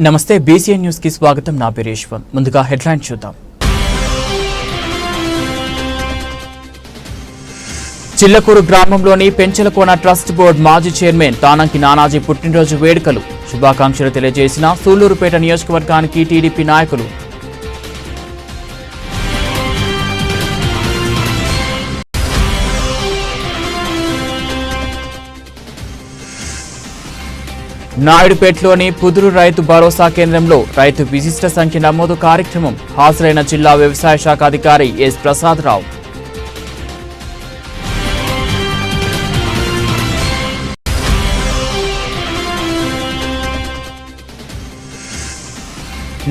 నమస్తే BCN news కి స్వాగతం. నా పేరు యశ్వంత్. ముందుగా హెడ్లైన్ చూద్దాం. చిల్లకూరు గ్రామంలోని పెంచలకోన ట్రస్ట్ బోర్డు మాజీ చైర్మన్ తానంకి నానాజీ పుట్టినరోజు వేడుకలు శుభాకాంక్షలు తెలియజేసిన సూళ్లూరుపేట నియోజకవర్గానికి టీడీపీ నాయకులు. నాయుడుపేటలోని పుదురు రైతు భరోసా కేంద్రంలో రైతు విశిష్ట సంఖ్య నమోదు కార్యక్రమం హాజరైన జిల్లా వ్యవసాయ శాఖ అధికారి ఎస్ ప్రసాద్ రావు.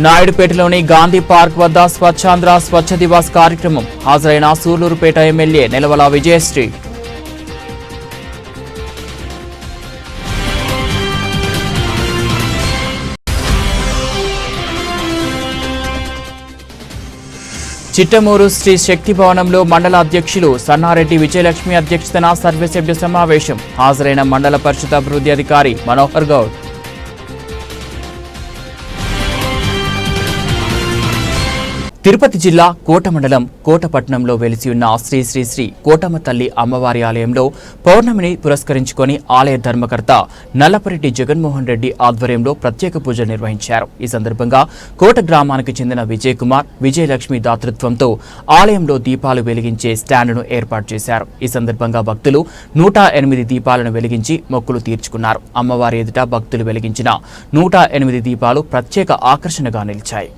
నాయుడుపేటలోని గాంధీ పార్క్ వద్ద స్వచ్ఛాంధ్ర స్వచ్ఛ దివాస్ కార్యక్రమం హాజరైన సూళ్లూరుపేట ఎమ్మెల్యే నెలవల విజయశ్రీ. చిట్టమూరు శ్రీ శక్తి భవనంలో మండల అధ్యక్షులు సన్నారెడ్డి విజయలక్ష్మి అధ్యక్షతన సర్వసభ్య సమావేశం హాజరైన మండల పరిషత్ అభివృద్ధి అధికారి మనోహర్ గౌడ్. తిరుపతి జిల్లా కోట మండలం కోటపట్నంలో వెలిసి ఉన్న శ్రీ శ్రీ శ్రీ కోటమ్మ తల్లి అమ్మవారి ఆలయంలో పౌర్ణమిని పురస్కరించుకొని ఆలయ ధర్మకర్త నల్లపరెడ్డి జగన్మోహన్ రెడ్డి ఆధ్వర్యంలో ప్రత్యేక పూజ నిర్వహించారు. ఈ సందర్భంగా కోట గ్రామానికి చెందిన విజయ్ కుమార్ విజయలక్ష్మి దాతృత్వంతో ఆలయంలో దీపాలు వెలిగించే స్టాండ్ను ఏర్పాటు చేశారు. ఈ సందర్భంగా భక్తులు 108 దీపాలను వెలిగించి మొక్కులు తీర్చుకున్నారు. అమ్మవారి ఎదుట భక్తులు వెలిగించిన 108 దీపాలు ప్రత్యేక ఆకర్షణగా నిలిచాయి.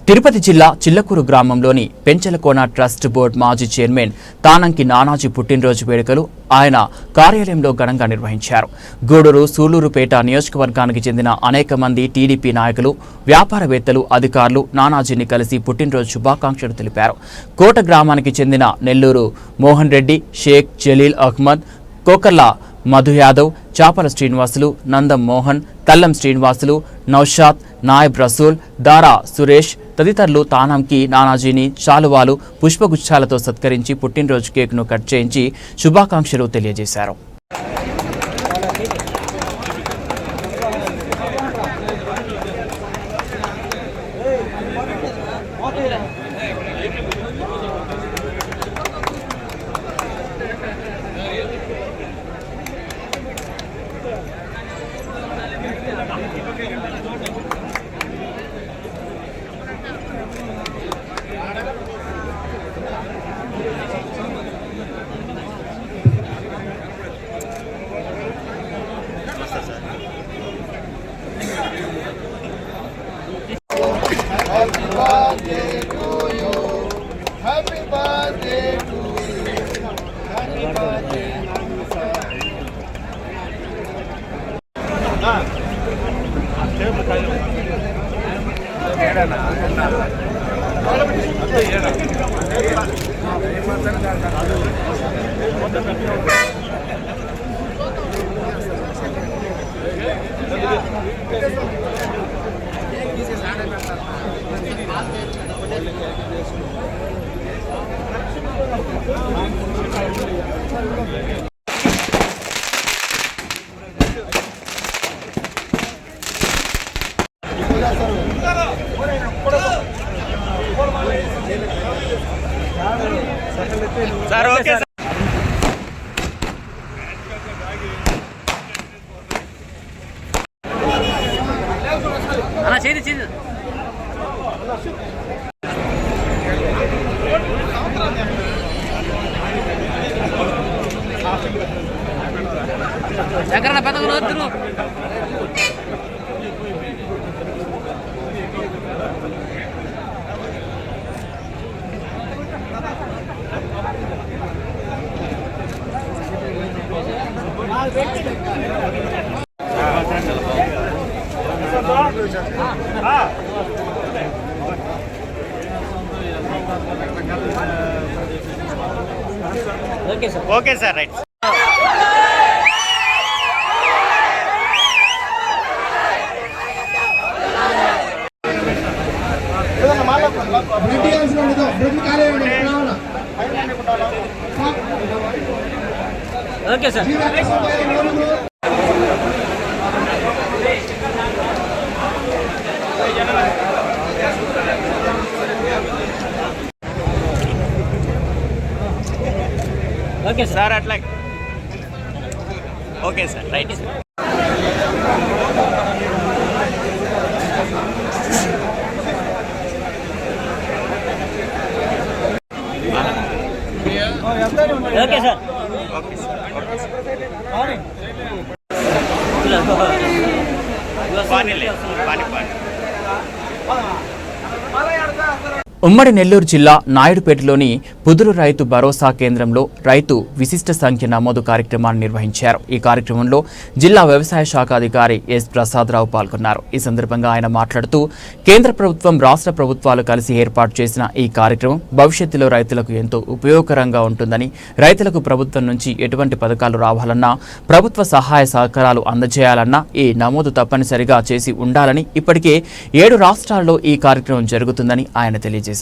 తిరుపతి జిల్లా చిల్లకూరు గ్రామంలోని పెంచలకోన ట్రస్ట్ బోర్డు మాజీ చైర్మన్ తానంకి నానాజీ పుట్టినరోజు వేడుకలు ఆయన కార్యాలయంలో ఘనంగా నిర్వహించారు. గూడూరు సూళ్లూరుపేట నియోజకవర్గానికి చెందిన అనేక మంది టీడీపీ నాయకులు, వ్యాపారవేత్తలు, అధికారులు నానాజీని కలిసి పుట్టినరోజు శుభాకాంక్షలు తెలిపారు. కోట గ్రామానికి చెందిన నెల్లూరు మోహన్ రెడ్డి, షేక్ జలీల్ అహ్మద్, కోకర్ల మధు యాదవ్, చాపల శ్రీనివాసులు, నందం మోహన్, తల్లం శ్రీనివాసులు, నౌషాద్, నాయబ్ రసూల్, దారా సురేష్ తదితరులు తానంకి నానాజీని శాలువాలు, పుష్పగుచ్ఛాలతో సత్కరించి పుట్టినరోజు కేక్ను కట్ చేయించి శుభాకాంక్షలు తెలియజేశారు. సార్ ఓకే సార్ అలా చేది చేది ఎక్కడ పెద్ద వద్దు okay sir right okay sir okay sir అట్లా okay sir right sir okay sir ఉమ్మడి నెల్లూరు జిల్లా నాయుడుపేటలోని పుదురు రైతు భరోసా కేంద్రంలో రైతు విశిష్ట సంఖ్య నమోదు కార్యక్రమాన్ని నిర్వహించారు. ఈ కార్యక్రమంలో జిల్లా వ్యవసాయ శాఖ అధికారి ఎస్ ప్రసాదరావు పాల్గొన్నారు. ఈ సందర్భంగా ఆయన మాట్లాడుతూ కేంద్ర ప్రభుత్వం, రాష్ట్ర ప్రభుత్వాలు కలిసి ఏర్పాటు చేసిన ఈ కార్యక్రమం భవిష్యత్తులో రైతులకు ఎంతో ఉపయోగకరంగా ఉంటుందని, రైతులకు ప్రభుత్వం నుంచి ఎటువంటి పథకాలు రావాలన్నా, ప్రభుత్వ సహాయ సహకారాలు అందజేయాలన్నా ఈ నమోదు తప్పనిసరిగా చేసి ఉండాలని, ఇప్పటికే 7 రాష్ట్రాల్లో ఈ కార్యక్రమం జరుగుతుందని ఆయన తెలియజేశారు.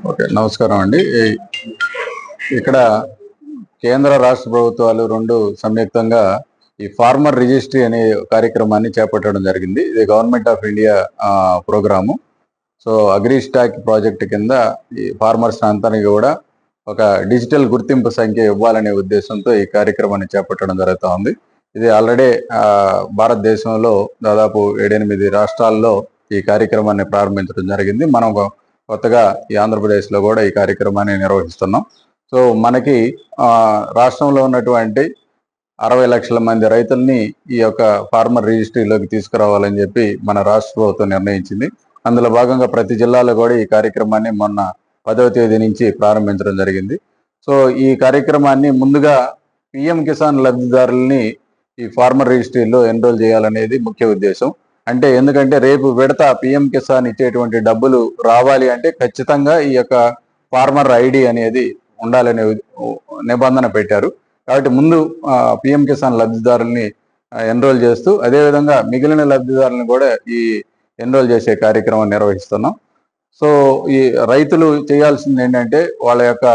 ఓకే, నమస్కారం అండి. ఇక్కడ కేంద్ర రాష్ట్ర ప్రభుత్వాలు రెండు సంయుక్తంగా ఈ ఫార్మర్ రిజిస్ట్రీ అనే కార్యక్రమాన్ని చేపట్టడం జరిగింది. ఇది government of India programme. So agristack project కింద ఈ ఫార్మర్స్ అంతానికి కూడా ఒక డిజిటల్ గుర్తింపు సంఖ్య ఇవ్వాలనే ఉద్దేశంతో ఈ కార్యక్రమాన్ని చేపట్టడం జరుగుతూ ఉంది. ఇది ఆల్రెడీ భారతదేశంలో దాదాపు 7-8 రాష్ట్రాల్లో ఈ కార్యక్రమాన్ని ప్రారంభించడం జరిగింది. మనం కొత్తగా ఈ ఆంధ్రప్రదేశ్లో కూడా ఈ కార్యక్రమాన్ని నిర్వహిస్తున్నాం. సో మనకి రాష్ట్రంలో ఉన్నటువంటి 60 లక్షల మంది రైతుల్ని ఈ యొక్క ఫార్మర్ రిజిస్ట్రీలోకి తీసుకురావాలని చెప్పి మన రాష్ట్ర ప్రభుత్వం నిర్ణయించింది. అందులో భాగంగా ప్రతి జిల్లాలో కూడా ఈ కార్యక్రమాన్ని మొన్న 10వ తేదీ నుంచి ప్రారంభించడం జరిగింది. సో ఈ కార్యక్రమాన్ని ముందుగా పిఎం కిసాన్ లబ్ధిదారుల్ని ఈ ఫార్మర్ రిజిస్ట్రీలో ఎన్రోల్ చేయాలనేది ముఖ్య ఉద్దేశం. అంటే ఎందుకంటే రేపు విడత పిఎం కిసాన్ ఇచ్చేటువంటి డబ్బులు రావాలి అంటే ఖచ్చితంగా ఈ యొక్క ఫార్మర్ ఐడి అనేది ఉండాలనే నిబంధన పెట్టారు. కాబట్టి ముందు పిఎం కిసాన్ లబ్ధిదారుల్ని ఎన్రోల్ చేస్తూ అదేవిధంగా మిగిలిన లబ్ధిదారులను కూడా ఈ ఎన్రోల్ చేసే కార్యక్రమం నిర్వహిస్తున్నాం. సో ఈ రైతులు చేయాల్సింది ఏంటంటే వాళ్ళ యొక్క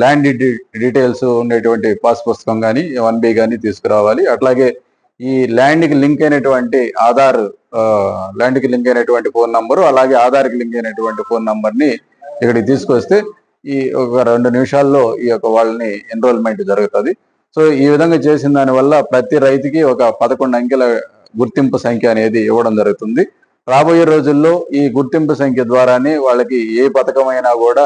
ల్యాండ్ డీటెయిల్స్ ఉండేటువంటి పాస్ పుస్తకం కానీ 1B కానీ తీసుకురావాలి. అట్లాగే ఈ ల్యాండ్కి లింక్ అయినటువంటి ఆధార్, ల్యాండ్కి లింక్ అయినటువంటి ఫోన్ నంబరు, అలాగే ఆధార్కి లింక్ అయినటువంటి ఫోన్ నంబర్ని ఇక్కడికి తీసుకొస్తే ఈ ఒక 2 నిమిషాల్లో ఈ యొక్క వాళ్ళని ఎన్రోల్మెంట్ జరుగుతుంది. సో ఈ విధంగా చేసిన దానివల్ల ప్రతి రైతుకి ఒక 11 అంకెల గుర్తింపు సంఖ్య అనేది ఇవ్వడం జరుగుతుంది. రాబోయే రోజుల్లో ఈ గుర్తింపు సంఖ్య ద్వారానే వాళ్ళకి ఏ పథకమైనా కూడా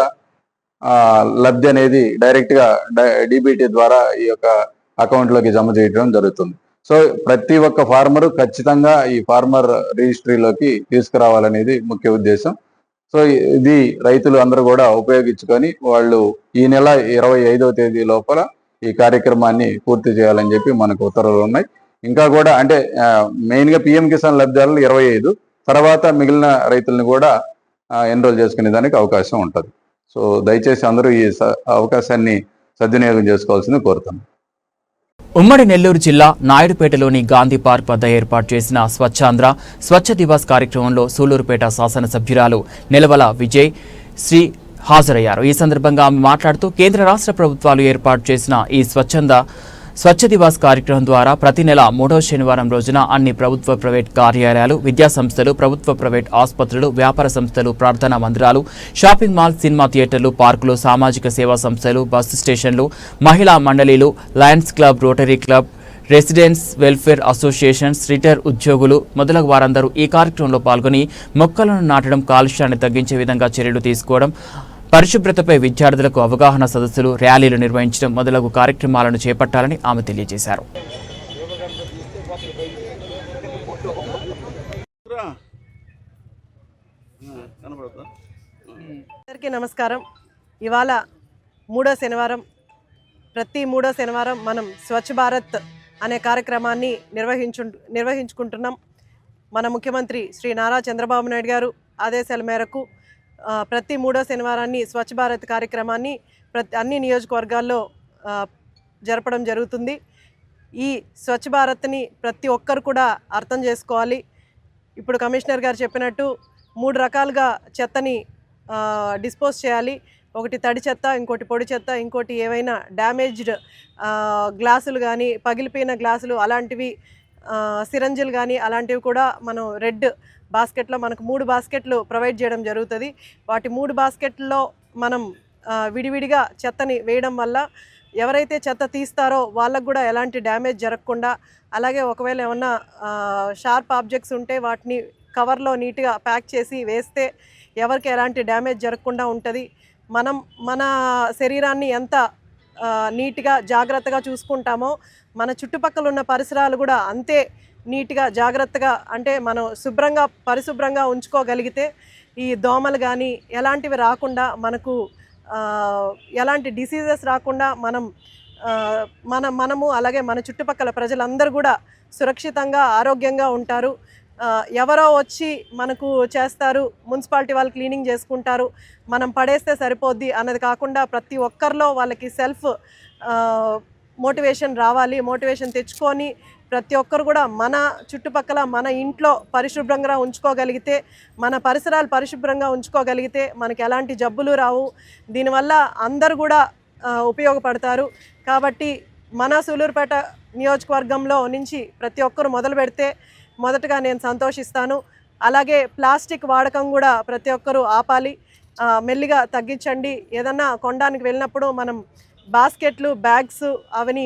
లబ్ధి అనేది డైరెక్ట్ గా డిబిటీ ద్వారా ఈ యొక్క అకౌంట్ లోకి జమ చేయడం జరుగుతుంది. సో ప్రతి ఒక్క ఫార్మరు ఖచ్చితంగా ఈ ఫార్మర్ రిజిస్ట్రీలోకి తీసుకురావాలనేది ముఖ్య ఉద్దేశం. సో ఇది రైతులు అందరూ కూడా ఉపయోగించుకొని వాళ్ళు ఈ నెల 25వ తేదీ లోపల ఈ కార్యక్రమాన్ని పూర్తి చేయాలని చెప్పి మనకు ఉత్తర్వులు ఉన్నాయి. ఇంకా కూడా అంటే మెయిన్ గా పిఎం కిసాన్ లబ్ధిదారులు 25, తర్వాత మిగిలిన రైతులను కూడా ఎన్రోల్ చేసుకునే దానికి అవకాశం ఉంటుంది. సో దయచేసి అందరూ ఈ అవకాశాన్ని సద్వినియోగం చేసుకోవాల్సింది కోరుతున్నాను. ఉమ్మడి నెల్లూరు జిల్లా నాయుడుపేటలోని గాంధీ పార్క్ వద్ద ఏర్పాటు చేసిన స్వచ్ఛాంధ్ర స్వచ్ఛ దివాస్ కార్యక్రమంలో సూలూరుపేట శాసనసభ్యురాలు నిలవల విజయ్ శ్రీ హాజరయ్యారు. ఈ సందర్భంగా ఆమె మాట్లాడుతూ కేంద్ర రాష్ట్ర ప్రభుత్వాలు ఏర్పాటు చేసిన ఈ స్వచ్ఛ దివాస్ కార్యక్రమం ద్వారా ప్రతి నెల 3వ శనివారం రోజున అన్ని ప్రభుత్వ ప్రైవేట్ కార్యాలయాలు, విద్యా సంస్థలు, ప్రభుత్వ ప్రైవేట్ ఆసుపత్రులు, వ్యాపార సంస్థలు, ప్రార్థనా మందిరాలు, షాపింగ్ మాల్, సినిమా థియేటర్లు, పార్కులు, సామాజిక సేవా సంస్థలు, బస్సు స్టేషన్లు, మహిళా మండలీలు, lions club, rotary club, residents welfare associations, retire ఉద్యోగులు మొదలగు వారందరూ ఈ కార్యక్రమంలో పాల్గొని మొక్కలను నాటడం, కాలుష్యాన్ని తగ్గించే విధంగా చర్యలు తీసుకోవడం, పరిశుభ్రతపై విద్యార్థులకు అవగాహన సదస్సులు, ర్యాలీలు నిర్వహించడం మొదలగు కార్యక్రమాలను చేపట్టాలని ఆమె తెలియజేశారు. అందరికీ నమస్కారం. ఇవాళ 3వ శనివారం. ప్రతి 3వ శనివారం మనం స్వచ్ఛ భారత్ అనే కార్యక్రమాన్ని నిర్వహించుకుంటున్నాం. మన ముఖ్యమంత్రి శ్రీ నారా చంద్రబాబు నాయుడు గారు ఆదేశాల మేరకు ప్రతి 3వ శనివారాన్ని స్వచ్ఛ భారత్ కార్యక్రమాన్ని అన్ని నియోజకవర్గాల్లో జరపడం జరుగుతుంది. ఈ స్వచ్ఛ భారత్ని ప్రతి ఒక్కరు కూడా అర్థం చేసుకోవాలి. ఇప్పుడు కమిషనర్ గారు చెప్పినట్టు 3 రకాలుగా చెత్తని డిస్పోజ్ చేయాలి. ఒకటి తడి చెత్త, ఇంకోటి పొడి చెత్త, ఇంకోటి ఏవైనా డ్యామేజ్డ్ గ్లాసులు కానీ, పగిలిపోయిన గ్లాసులు అలాంటివి, సిరంజిలు కానీ అలాంటివి కూడా మనం రెడ్ బాస్కెట్లో మనకు 3 బాస్కెట్లు ప్రొవైడ్ చేయడం జరుగుతుంది. వాటి 3 బాస్కెట్లో మనం విడివిడిగా చెత్తని వేయడం వల్ల ఎవరైతే చెత్త తీస్తారో వాళ్ళకు కూడా ఎలాంటి డ్యామేజ్ జరగకుండా, అలాగే ఒకవేళ ఏమన్నా షార్ప్ ఆబ్జెక్ట్స్ ఉంటే వాటిని కవర్లో నీట్గా ప్యాక్ చేసి వేస్తే ఎవరికి ఎలాంటి డ్యామేజ్ జరగకుండా ఉంటుంది. మనం మన శరీరాన్ని ఎంత నీట్గా జాగ్రత్తగా చూసుకుంటామో మన చుట్టుపక్కల ఉన్న పరిసరాలు కూడా అంతే నీట్గా జాగ్రత్తగా, అంటే మనం పరిశుభ్రంగా ఉంచుకోగలిగితే ఈ దోమలు కానీ ఎలాంటివి రాకుండా, మనకు ఎలాంటి డిసీజెస్ రాకుండా మనము అలాగే మన చుట్టుపక్కల ప్రజలందరూ కూడా సురక్షితంగా ఆరోగ్యంగా ఉంటారు. ఎవరో వచ్చి మనకు చేస్తారు, మున్సిపాలిటీ వాళ్ళు క్లీనింగ్ చేసుకుంటారు, మనం పడేస్తే సరిపోద్ది అన్నది కాకుండా ప్రతి ఒక్కరిలో వాళ్ళకి సెల్ఫ్ మోటివేషన్ రావాలి. మోటివేషన్ తెచ్చుకొని ప్రతి ఒక్కరు కూడా మన చుట్టుపక్కల మన ఇంట్లో పరిశుభ్రంగా ఉంచుకోగలిగితే, మన పరిసరాలు పరిశుభ్రంగా ఉంచుకోగలిగితే మనకి ఎలాంటి జబ్బులు రావు. దీనివల్ల అందరూ కూడా ఉపయోగపడతారు. కాబట్టి మన సూలూరుపేట నియోజకవర్గంలో నుంచి ప్రతి ఒక్కరు మొదలు పెడితే మొదటగా నేను సంతోషిస్తాను. అలాగే ప్లాస్టిక్ వాడకం కూడా ప్రతి ఒక్కరూ ఆపాలి, మెల్లిగా తగ్గించండి. ఏదన్నా కొనడానికి వెళ్ళినప్పుడు మనం బాస్కెట్లు, బ్యాగ్స్ అవన్నీ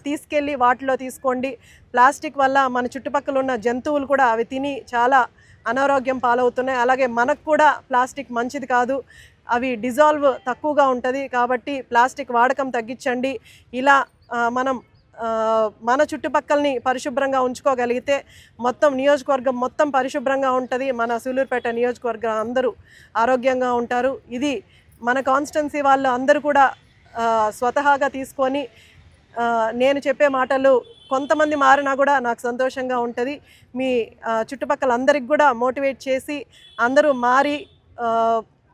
తీసుకెళ్ళి వాటిలో తీసుకోండి. ప్లాస్టిక్ వల్ల మన చుట్టుపక్కల ఉన్న జంతువులు కూడా అవి తిని చాలా అనారోగ్యం పాలవుతున్నాయి. అలాగే మనకు కూడా ప్లాస్టిక్ మంచిది కాదు, అవి డిజాల్వ్ తక్కువగా ఉంటుంది. కాబట్టి ప్లాస్టిక్ వాడకం తగ్గించండి. ఇలా మనం మన చుట్టుపక్కలని పరిశుభ్రంగా ఉంచుకోగలిగితే మొత్తం నియోజకవర్గం మొత్తం పరిశుభ్రంగా ఉంటుంది. మన సూలూరుపేట నియోజకవర్గం అందరూ ఆరోగ్యంగా ఉంటారు. ఇది మన కాన్స్టిట్యున్సీ వాళ్ళు అందరూ కూడా స్వతహాగా తీసుకొని, నేను చెప్పే మాటలు కొంతమంది మారినా కూడా నాకు సంతోషంగా ఉంటుంది. మీ చుట్టుపక్కల అందరికి కూడా మోటివేట్ చేసి అందరూ మారి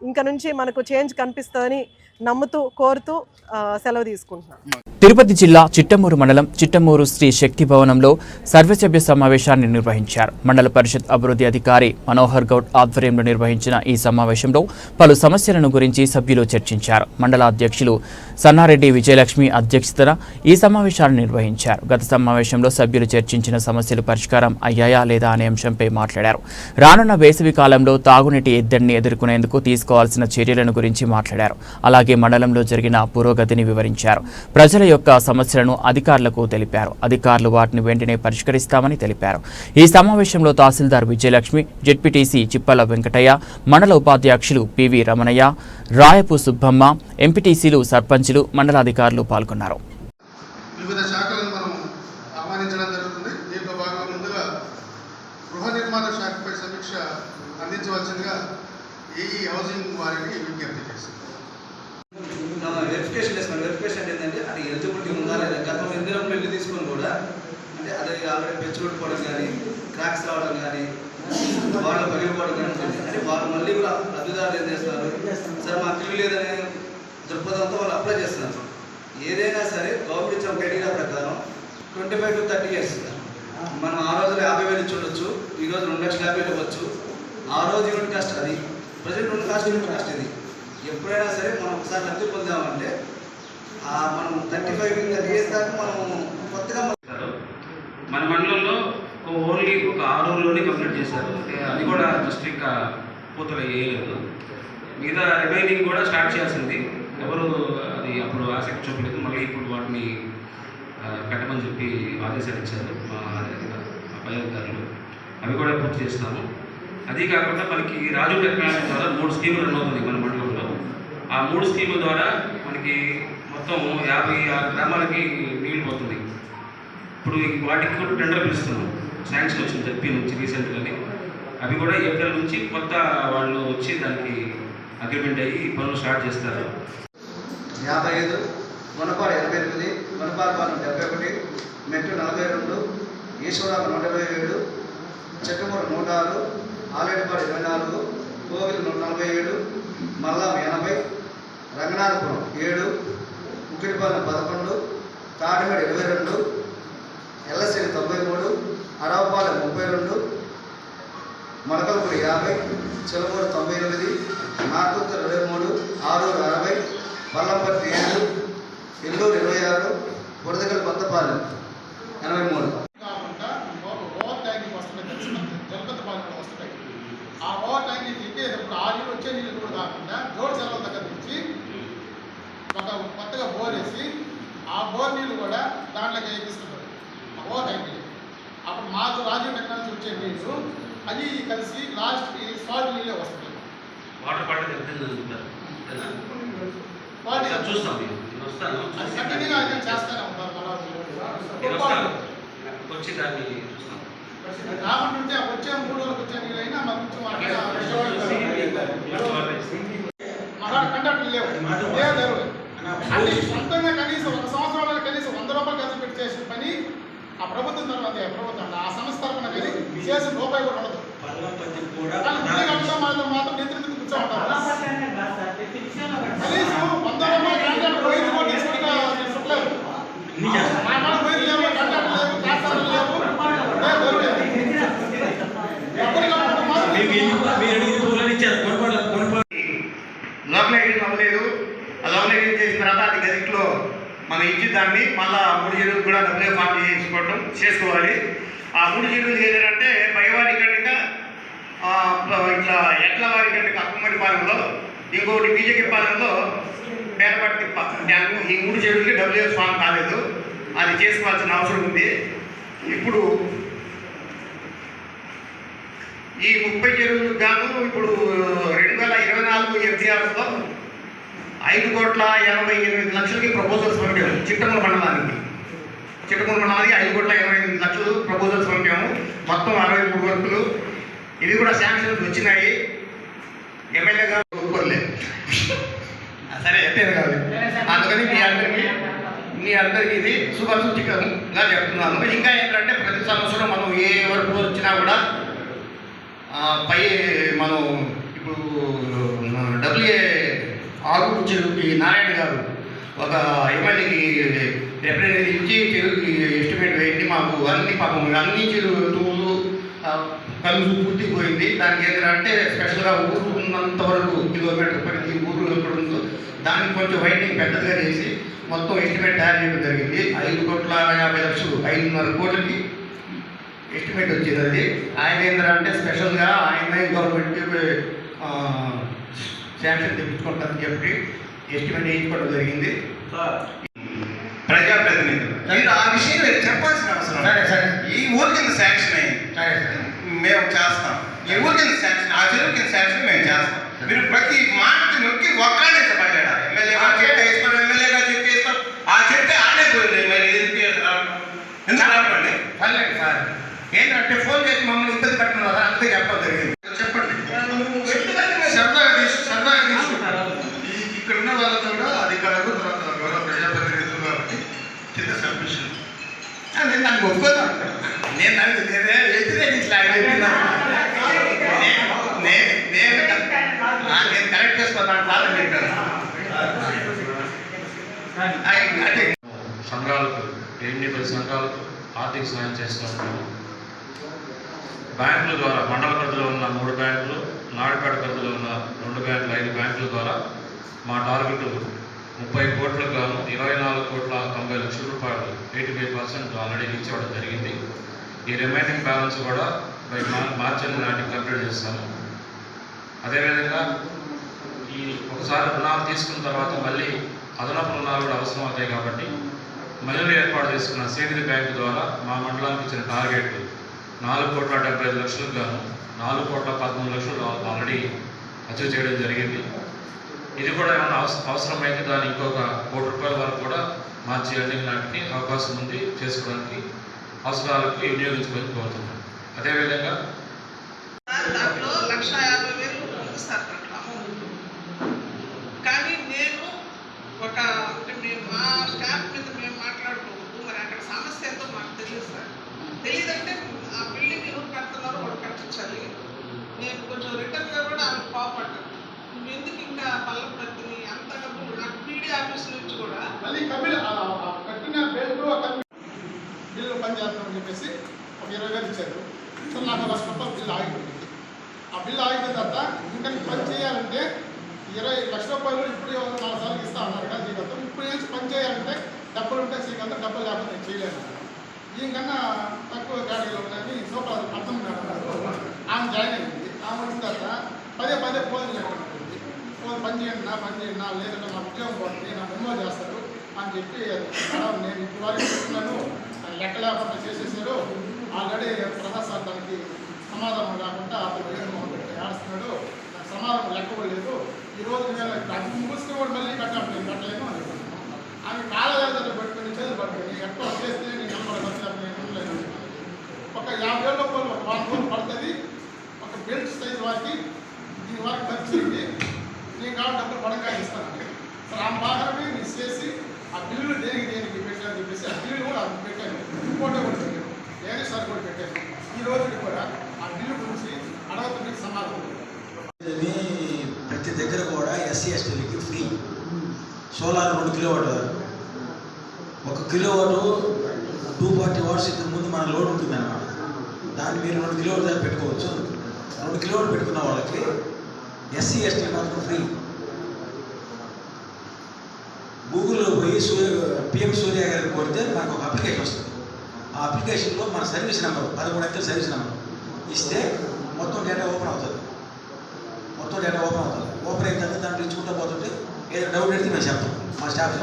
ఇంక నుంచి మనకు చేంజ్ కనిపిస్తుందని నమ్ముతూ కోరుతూ సెలవు తీసుకుంటున్నాను. తిరుపతి జిల్లా చిట్టమూరు మండలం చిట్టమూరు శ్రీ శక్తి భవనంలో సర్వసభ్య సమావేశాన్ని నిర్వహించారు. మండల పరిషత్ అభివృద్ధి అధికారి మనోహర్ గౌడ్ ఆధ్వర్యంలో నిర్వహించిన ఈ సమావేశంలో పలు సమస్యలను గురించి సభ్యులు చర్చించారు. మండల అధ్యక్షులు సన్నారెడ్డి విజయలక్ష్మి అధ్యక్షతన ఈ సమావేశాన్ని నిర్వహించారు. గత సమావేశంలో సభ్యులు చర్చించిన సమస్యలు పరిష్కారం అయ్యాయా లేదా అనే అంశంపై మాట్లాడారు. రానున్న వేసవి కాలంలో తాగునీటి ఎద్దడిని ఎదుర్కొనేందుకు తీసుకోవాల్సిన చర్యలను గురించి మాట్లాడారు. అలాగే మండలంలో జరిగిన పురోగతిని వివరించారు. ప్రజల యొక్క సమస్యలను అధికారులకు తెలిపారు. అధికారులు వాటిని వెంటనే పరిష్కరిస్తామని తెలిపారు. ఈ సమావేశంలో తహసీల్దార్ విజయలక్ష్మి, జెడ్పీటీసీ చిప్పల వెంకటయ్య, మండల ఉపాధ్యక్షులు పివి రమణయ్య, రాయపు సుబ్బమ్మ, ఎంపీటీసీలు, సర్పంచులు, మండలాధికారులు పాల్గొన్నారు. వివిధ శాఖలను మనం ఆహ్వానించడం జరుగుతుంది. దీంట్లో భాగంగా ముందుగా గృహ నిర్మాణ శాఖపై సమీక్ష అందించవలసిందిగా ఏఈ హౌసింగ్ వారిని విజ్ఞప్తి చేస్తుంది. వెరిఫికేషన్ చేస్తాను. వెరిఫికేషన్ ఏంటంటే అది ఎలిజిబిలిటీ ఉందా లేదా. గతంలో ఇందిరంలో ఇల్లు తీసుకొని కూడా అంటే అది ఆల్రెడీ పెంచుకోవడం కానీ, క్రాక్స్ రావడం కానీ, వాళ్ళు పగిలిపోవడం కానీ ఉంటుంది. అంటే వాళ్ళు మళ్ళీ కూడా లబ్ధిదారులు ఏం చేస్తున్నారు, సరే మాకు ఇల్లు లేదనే దృక్పథంతో వాళ్ళు అప్లై చేస్తున్నారు. ఏదైనా సరే గవర్నమెంట్ ఇచ్చిన క్రైటీరియా ప్రకారం 25 to 30 years మనం ఆ రోజులో 50,000 ఇచ్చి ఉండొచ్చు, ఈరోజు 2,50,000 ఇవ్వచ్చు. ఆ రోజు యూనిట్ కాస్ట్ అది, ప్రజెంట్ యూనిట్ కాస్ట్ ఇది. ఎప్పుడైనా సరే మనం ఒకసారి లబ్ధి పొందామంటే మనం 35 years దాకా మనం కొత్తగా మన మండలంలో ఓన్లీ ఒక 6 రోజుల్లోనే కంప్లీట్ చేశారు. అది కూడా జస్ట్ ఇంకా పూర్తిగా వేయలేదు. మిగతా రిమైనింగ్ కూడా స్టార్ట్ చేయాల్సింది. ఎవరు అది అప్పుడు ఆసక్తి చూపలేదు. మళ్ళీ ఇప్పుడు వాటిని కట్టమని చెప్పి ఆదేశాలు ఇచ్చారు మా పై అధికారులు. అవి కూడా పూర్తి చేస్తాము. అది కాకుండా మనకి రాజు టెక్నాలజీ ద్వారా 3 స్కీములు రన్ అవుతుంది మన మండలంలో. ఆ 3 స్కీముల ద్వారా మనకి మొత్తం 56 గ్రామాలకి నీళ్ళు పోతుంది. ఇప్పుడు వాటికి కూడా టెండర్ పిలుస్తున్నాం. శాంక్షన్ వచ్చింది జడ్పీ నుంచి రీసెంట్గానే. అవి కూడా ఏప్రిల్ నుంచి కొత్త వాళ్ళు వచ్చి దానికి అగ్రిమెంట్ అయ్యి పనులు స్టార్ట్ చేస్తారు. 55, మునపాడు 88, మునపాలపాలెం 71, మెట్టు 42, ఈశ్వరాలు 127, చెట్టుమూరు 106, ఆలేడుపాడు 24, కోవిలు 47, మల్లాం 80, రంగనాథపురం 7, ఉక్కిడిపాలెం 11, తాడిమడి 22, ఎల్లసిరి 93, అరవపాలెం 32, మొలకలపూడి 50, చిలమూరు 98, నార్తుత్తర 23, ఆరూరు 60, వల్లంపర్తి 7, ఇల్లూరు 26, బురదగల కొత్తపాలెం 83. కాకుండా ఓవర్ ట్యాంకింగ్ వస్తున్నాయి, జలపతి పాలన వస్తున్నాయి. ఆ ఓవర్ ట్యాంకింగ్ ఎక్కేటప్పుడు ఆ నీళ్ళు వచ్చే నీళ్ళు కూడా కాకుండా జోడు చెరువుల దగ్గర నుంచి ఒక కొత్తగా బోర్ వేసి ఆ బోర్ నీళ్ళు కూడా దాంట్లోకి ఎక్కిస్తుంటారు ఆ ఓవర్ ట్యాంకింగ్. అప్పుడు మాకు రాజీవ్ టెక్నాలజీ వచ్చే నీళ్ళు అది కలిసి లాస్ట్కి సాల్ట్ నీళ్ళే వస్తాయి. వాటర్ బాటిల్ చూస్తాం. అది కంటిన్యూగా అయితే చేస్తూనే ఉంటారు. వచ్చి దాన్ని చూస్తాం. రాకుంటుంటే వచ్చే 3 రోజులకు వచ్చే నీళ్ళైనా మాకు కండక్టర్ లేవు. అన్ని సొంతంగా కనీసం 1 సంవత్సరంలో కనీసం 100 రూపాయలు ఖర్చు పెట్టి చేసిన పని ఆ ప్రభుత్వం తర్వాత ప్రభుత్వం ఆ సంస్థ తరఫున కానీ చేసిన రూపాయి కూడా ఉండదు. మాత్రం నిద్ర కూర్చో ఉంటారు. కనీసం 100 రూపాయలు కండక్టర్ వైద్య కూడా తీసుకుంటలేదు. వైద్య లేవు, కండక్టర్ లేవు, ట్రాన్స్ఫర్లు లేవు. లోకలైజేషన్ అవ్వలేదు. ఆ లోకలైజేషన్ చేసిన తర్వాత అది గదిట్లో మనం ఇచ్చి దాన్ని మళ్ళీ 3 చెరువులు కూడా డబ్బులే ఫామ్ చేసుకోవాలి. ఆ 3 చెరువులు ఏంటంటే పైవారి కంటే ఇట్లా ఎట్ల వారి కంటే అక్కమ్మడి పాలెంలో, ఇంకొకటి బీజేపీ పాలెంలో పేరపట్టి ట్యాంకు. ఈ 3 చెరువులకి డబ్బులే ఫామ్ కాలేదు. అది చేసుకోవాల్సిన అవసరం ఉంది. ఇప్పుడు ఈ 30 చెరువులకు గాను ఇప్పుడు 2024 FDRలో 5,88,00,000కి ప్రపోజల్స్ పంపాము. చిట్టమూరు మండలానికి 5,88,00,000 ప్రపోజల్స్ పంపాము. మొత్తం 63 వర్కులు. ఇవి కూడా శాంక్షన్స్ వచ్చినాయి. ఎమ్మెల్యే గారు ఒప్పుకోలేదు. సరే చెప్పాను కాదు. అందుకని మీ అందరికీ ఇది శుభసూచికంగా చెప్తున్నాను. ఇంకా ఏంటంటే ప్రతి సంవత్సరం మనం ఏ వర్క్ వచ్చినా కూడా పై మనం ఇప్పుడు WA ఆకు చెరువుకి నారాయణ గారు ఒక ఎమ్మెల్యేకి రిప్రజెంటేటివ్ ఇచ్చి ఎస్టిమేట్ వేయండి మాకు అన్ని పాపం అన్ని తూములు కలుసు పూర్తిపోయింది. దానికి ఏంటంటే స్పెషల్గా ఊరు ఉన్నంత వరకు కిలోమీటర్ పరిధి ఊరు ఎక్కడ ఉందో దానికి కొంచెం వైడింగ్ పెద్దగా చేసి మొత్తం ఎస్టిమేట్ తయారు చేయడం జరిగింది. 5,50,00,000 5.5 కోట్లకి ఎస్టిమేట్ వచ్చింది. అది ఆయన ఏంటంటే స్పెషల్గా ఆయన గవర్నమెంట్ శాంక్షన్ తెప్పించుకుంటారని చెప్పి ఎస్టిమేట్ వేయించుకోవడం జరిగింది. ప్రజాప్రతినిధులు మీరు ఆ విషయం మీరు చెప్పాల్సిన అవసరం. సరే సరే, ఈ ఊరి కింద శాంక్షన్ అయింది, సరే మేము చేస్తాం. ఈ ఊరి కింద శాంక్షన్, ఆ చెరువు కింద శాంక్షన్ మేము చేస్తాం. మీరు ప్రతి మాటకి నొక్కి ఒక్కడించబడ్డా ఎమ్మెల్యేగా చెప్తే ఇస్తాం, ఎమ్మెల్యేగా చెప్తే ఇస్తాం. ఆ చెప్తే ఆడే పోయింది. మరి ఎందుకు రావండి? పర్లేదు సార్, ఏంటంటే ఫోన్ చేసి మమ్మల్ని ఇబ్బంది పెట్టడం అంతే చెప్పడం జరిగింది. చెప్పండి, సరదాగా తీసుకుంటారు. ఇక్కడ ఉన్న వాళ్ళతో కూడా అధికారులు, తర్వాత గౌరవ ప్రజాప్రతినిధులు కాబట్టి చిన్న సబ్మిషన్ నేను దానికి ఒప్పుకోదు. నేను దానికి నేను కరెక్ట్ చేసుకున్నాను. కాదని చెప్పాను. సంఘాలకు 10 సంఘాలకు ఆర్థిక సహాయం చేస్తూ ఉంటాము. బ్యాంకుల ద్వారా మండల పరిధిలో ఉన్న 3 బ్యాంకులు, నాయుడుపేట పరిధిలో ఉన్న 2 బ్యాంకులు, 5 బ్యాంకుల ద్వారా మా టార్గెట్ 30 కోట్లకు గాను 24,90,00,000 రూపాయలు 85% ఆల్రెడీ రీచ్ అవ్వడం జరిగింది. ఈ రిమైనింగ్ బ్యాలెన్స్ కూడా మార్చి నాటికి కంప్లీట్ చేస్తాము. అదేవిధంగా ఈ ఒకసారి రుణాలు తీసుకున్న తర్వాత మళ్ళీ అదనపు రుణాలు కూడా అవసరం అవుతాయి కాబట్టి మహిళలు ఏర్పాటు చేసుకున్న సేవింగ్ బ్యాంకు ద్వారా మా మండలానికి ఇచ్చిన టార్గెట్ 4,75,00,000 గాను 4,13,00,000 ఆల్రెడీ అచీవ్ చేయడం జరిగింది. ఇది కూడా ఏమైనా అవసరమైతే దాన్ని ఇంకొక ₹1,00,00,000 వరకు కూడా మార్చి ఎండింగ్ నాటికి అవకాశం ఉంది చేసుకోవడానికి, అవసరాలకు వినియోగించుకొని కోరుతున్నాం. అదేవిధంగా దాంట్లో 1,50,000 ఉంది సార్ దాంట్లో అమౌంట్. కానీ నేను అంటే మేము మా స్టాఫ్ మీద మేము మాట్లాడుకోవద్దు, మరి అక్కడ సమస్య ఎంతో మాకు తెలియదు సార్. తెలియదంటే ఆ బిల్డింగ్ ఎవరు కడుతున్నారో వాళ్ళు కట్టించాలి. నేను కొంచెం రిటర్న్గా కూడా ఆమె కోపడ్డాను. నువ్వు ఎందుకు ఇంకా పల్లపత్తిని అంత డబ్బులు నాకు పీడీ ఆఫీస్ నుంచి కూడా మళ్ళీ కట్టిన బిల్లు పనిచేస్తామని చెప్పేసి ఒక 20,000 ఇచ్చారు. సో నాకు ₹1,00,000 బిల్లు ఆగిపోయింది. ఆ బిల్లు ఆగిపోయిన తర్వాత ఇంకా పని చేయాలంటే ₹20,00,000 ఇప్పుడు 4 సార్లు ఇస్తా ఉన్నారు కదా జీవితం. ఇప్పుడు నుంచి పని చేయాలంటే డబ్బులు ఉంటే చేయగలరు, డబ్బులు లేకపోతే నేను చేయలేను. దీనికన్నా తక్కువ గాడిలో ఉన్నది సూపర్ అర్థం కాదు. ఆమె జాయిన్ అయింది. ఆమె వచ్చిన తర్వాత పదే ఫోన్ లేకపోతుంది. ఫోన్ పని చేయండి నా లేదంటే నా ఉద్యోగం పోతుంది, నా మెమో చేస్తారు అని చెప్పి నేను ఇప్పుడు వరకు చెప్తున్నాను. లెక్క లేకుండా చేసేసాడు. ఆల్రెడీ ప్రసాద్ సార్ దానికి సమాధానం లేకుండా అతను ఏడుస్తున్నాడు. నాకు సమాధానం లెక్క కూడా లేదు. ఈరోజు నేను అది ముగిస్తే కూడా మళ్ళీ కట్టలేను అని చెప్తున్నాను. ఆమె కాలవేదలు పట్టుకుని చేతులు పట్టుకుని ఎక్కడ చేస్తే నేను నెంబర్ నేను ఉండలేదు. ఒక 50,000 రూపాయలు ఒక 1 రోజు పడుతుంది. ఒక బెల్ట్ సైజ్ వారికి దీని వరకు ఖర్చు అయింది. నేను కావాలి డబ్బులు పడగా ఇస్తాను. సరే ఆ బాగానే నేను చేసి ఆ బిల్లులు దేనికి పెట్టాను చెప్పేసి ఆ బిల్లు కూడా అది పెట్టాను. ఫోటో కూడా పెట్టాను, ఏదే సార్ కూడా పెట్టాను. ఈ రోజు కూడా ఆ బిల్లు గురించి అడగడానికి సమాధానం. ప్రతి దగ్గర కూడా ఎస్సీ ఎస్టీలకి free solar 2 kilowatt. 1 kilowatt 240 watts ఇంతకు ముందు మన లోడ్ ఉంటుంది అన్నమాట. దాన్ని మీరు 2 కిలోవాట్ దాకా పెట్టుకోవచ్చు. 2 కిలోవాట్ పెట్టుకున్న వాళ్ళకి ఎస్సీ ఎస్టీ మాత్రం ఫ్రీ. గూగుల్లో పోయి పిఎం సూర్య గారికి కొడితే మనకు ఒక అప్లికేషన్ వస్తుంది. ఆ అప్లికేషన్లో మన సర్వీస్ నెంబర్ 13 అంకెల సర్వీస్ నెంబర్ ఇస్తే మొత్తం డేటా ఓపెన్ అవుతుంది. ఓపెన్ అయిన తర్వాత దాంట్లో ఇచ్చుకుంటూ పోతుంటే ఏదైనా డౌట్ అడిగితే మేము చెప్తాం మా స్టాఫ్.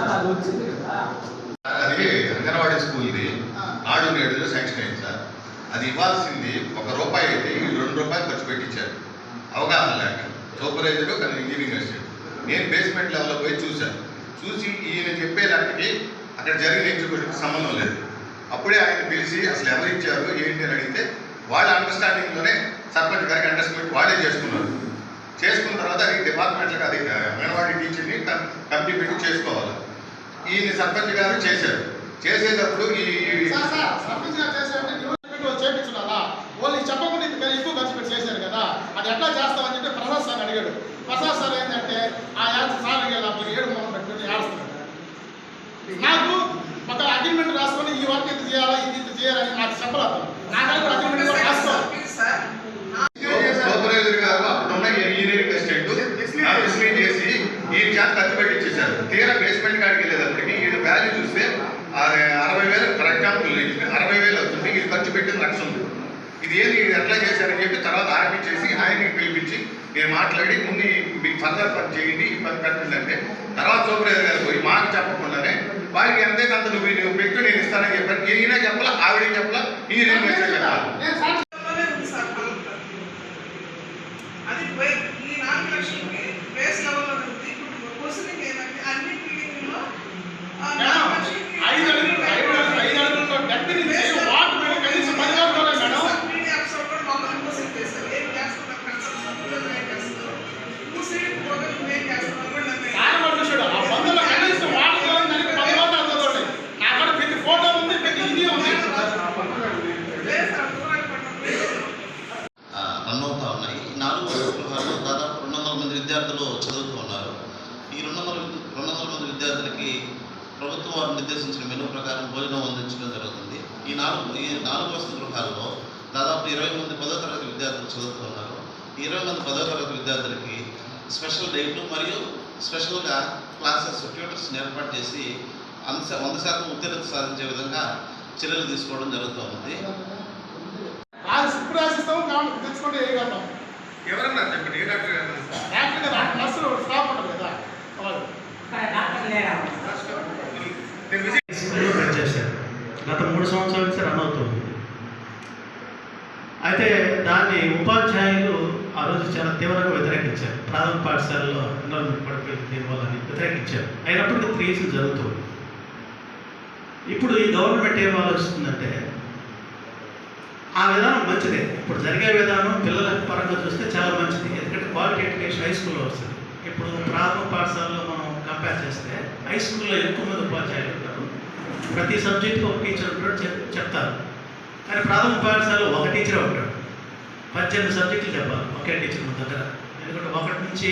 అది అంగన్వాడీ స్కూల్ది నాడు నేడులో శాంక్షన్ అయింది సార్. అది ఇవ్వాల్సింది ₹1 అయితే ₹2 ఖర్చు పెట్టించారు. అవగాహన లేక సూపర్వైజరు కానీ ఇంజనీరింగ్ అసిస్టెంట్. నేను బేస్మెంట్ లెవెల్లో పోయి చూసి ఈయన చెప్పే లెక్కకి అక్కడ జరిగిన ఎగ్జిక్యూటివ్కి సంబంధం లేదు. అప్పుడే ఆయన పిలిచి అసలు ఎవరు ఇచ్చారు ఏంటి అని అడిగితే వాళ్ళ అండర్స్టాండింగ్లోనే సర్పంచ్ గారికి అండర్స్టాండింగ్ వాళ్ళే చేసుకున్నారు. చేసుకున్న తర్వాత అది డిపార్ట్మెంట్లకు అది అంగన్వాడీ టీచర్ని కమిటీ పెట్టి చేసుకోవాలి. ఈయన సర్పంచ్ గారు చేశారు. చేసేటప్పుడు సర్పంచ్ గారు చేశారంటే చేయించున్నారా వాళ్ళు చెప్పకుండా ఎక్కువ ఖర్చు పెట్టి చేశారు కదా, అది ఎట్లా చేస్తామని చెప్పి ప్రసాద్ సార్ అడిగాడు. ప్రసాద్ సార్ ఏంటంటే ఆ సార్ అడిగాడు 7 మొహం పెట్టుకుని ఏడుస్తున్నాడు. నాకు ఒక చేయాలా ఇది చేయాలని నాకు చెప్పలేదు. నాకంటే అగ్రిమెంట్ కూడా రాసుకోవాలి. సూపర్వైజర్ గారు అప్పుడున్న ఇంజనీరింగ్ అసిస్టెంట్ బిస్మిన్ చేసి ఈ చేత ఖర్చు పెట్టించేశారు. తీరా బేస్మెంట్ కాడికి వెళ్ళేటప్పటికి వీళ్ళు వాల్యూ చూస్తే 60,000 ఫర్ ఎగ్జాంపుల్ 60,000 వస్తుంది. ఇది ఖర్చు పెట్టింది 1,00,000 ఉంది. ఇది ఏంది ఎట్లా చేశారని చెప్పి తర్వాత ఆర్పించేసి ఆయనకి పిలిపించి నేను మాట్లాడి ముందు మీకు ఫర్దర్ పని చేయండి, ఈ పని పెట్టండి అంటే తర్వాత సూపర్వైజర్ గారు పోయి మాకు చెప్పకుండానే వారికి ఎంతైతే అంత నువ్వు పెట్టు నేను ఇస్తానని చెప్పాను. ఈయన చెప్పాలా, ఆవిడేం చెప్పాలా, ఇంజనీరింగ్ చెప్పాలి. అది ఈ 4 లక్షలకి బేస్ లెవెల్లో ఉంది. ఇప్పుడు క్వశ్చనింగ్ ఏమంటే అన్ని బిల్డింగ్లో 4 లక్షలకి 5 అడుగుల్లో డెప్త్ నుంచి వాటర్ మీద కనీసం 10 అడుగులు ఉన్నాయి మేడం. మీడియా అఫ్సర్ కూడా మమ్మల్ని క్వశ్చన్ చేస్తారు. ఏం చేస్తున్నారు కన్సల్టెన్సీ పిల్లలు ఏం చేస్తారు, సైడ్ ప్రోగ్రామ్ ఏం చేస్తున్నారు కూడా సార్ వాళ్ళు చూసాడు ఆ బంధువుల కనీసం వాటర్ దానికి 10 వాటర్ అవుతుంది. నా కూడా ప్రతి ఫోటో ఉంది, ప్రతి ఇది ఉంది. రన్ అవుతా ఉన్నాయి. ఈ 4 గృహాల్లో దాదాపు 200 మంది విద్యార్థులు చదువుతూ ఉన్నారు. ఈ 200 మంది విద్యార్థులకి ప్రభుత్వం వారు నిర్దేశించిన మెనూ ప్రకారం భోజనం అందించడం జరుగుతుంది. ఈ 4 వసతి గృహాల్లో దాదాపు 20 మంది 10వ తరగతి విద్యార్థులు చదువుతూ ఉన్నారు. 20 మంది 10వ తరగతి విద్యార్థులకి స్పెషల్ డైట్లు మరియు స్పెషల్గా క్లాసెస్ ట్యూటర్స్ని ఏర్పాటు చేసి 100% ఉత్తీర్ణత సాధించే విధంగా చర్యలు తీసుకోవడం జరుగుతూ ఉంది. ఇప్పుడు రాసిస్తాము కాబట్టి తెచ్చుకుంటే వేయగలుగుతాం. ఎవరన్నా చెప్పండి, ఏ డాక్టర్ గారు? యాక్చువల్గా నాకు బస్సులో స్టాప్ ఉంటుంది కదా అలాగే. స్కూల్లో పనిచేశారు. గత 3 సంవత్సరాల నుంచి రన్ అవుతుంది. అయితే దాన్ని ఉపాధ్యాయులు ఆ రోజు చాలా తీవ్రంగా వ్యతిరేకించారు. ప్రాథమిక పాఠశాలలో ఎన్రోల్మెంట్ పడిపోయింది దీనివల్లని వ్యతిరేకించారు. అయినప్పటికీ 3 years జరుగుతుంది. ఇప్పుడు ఈ గవర్నమెంట్ ఏం ఆలోచిస్తుందంటే ఆ విధానం మంచిదే. ఇప్పుడు జరిగే విధానం పిల్లల పరంగా చూస్తే చాలా మంచిది. ఎందుకంటే క్వాలిటీ ఎడ్యుకేషన్ హై స్కూల్లో వస్తుంది. ఇప్పుడు ప్రాథమిక పాఠశాలలో మనం కంపేర్ చేస్తే హై స్కూల్లో ఎక్కువ మంది ఉపాధ్యాయులు ఉంటారు. ప్రతి సబ్జెక్టుకి ఒక టీచర్ ఉంటాడు చెప్తారు. కానీ ప్రాథమిక పాఠశాలలో ఒక టీచరే ఉంటాడు. 18 సబ్జెక్టులు చెప్పాలి ఒకే టీచర్ మన దగ్గర. ఎందుకంటే 1 నుంచి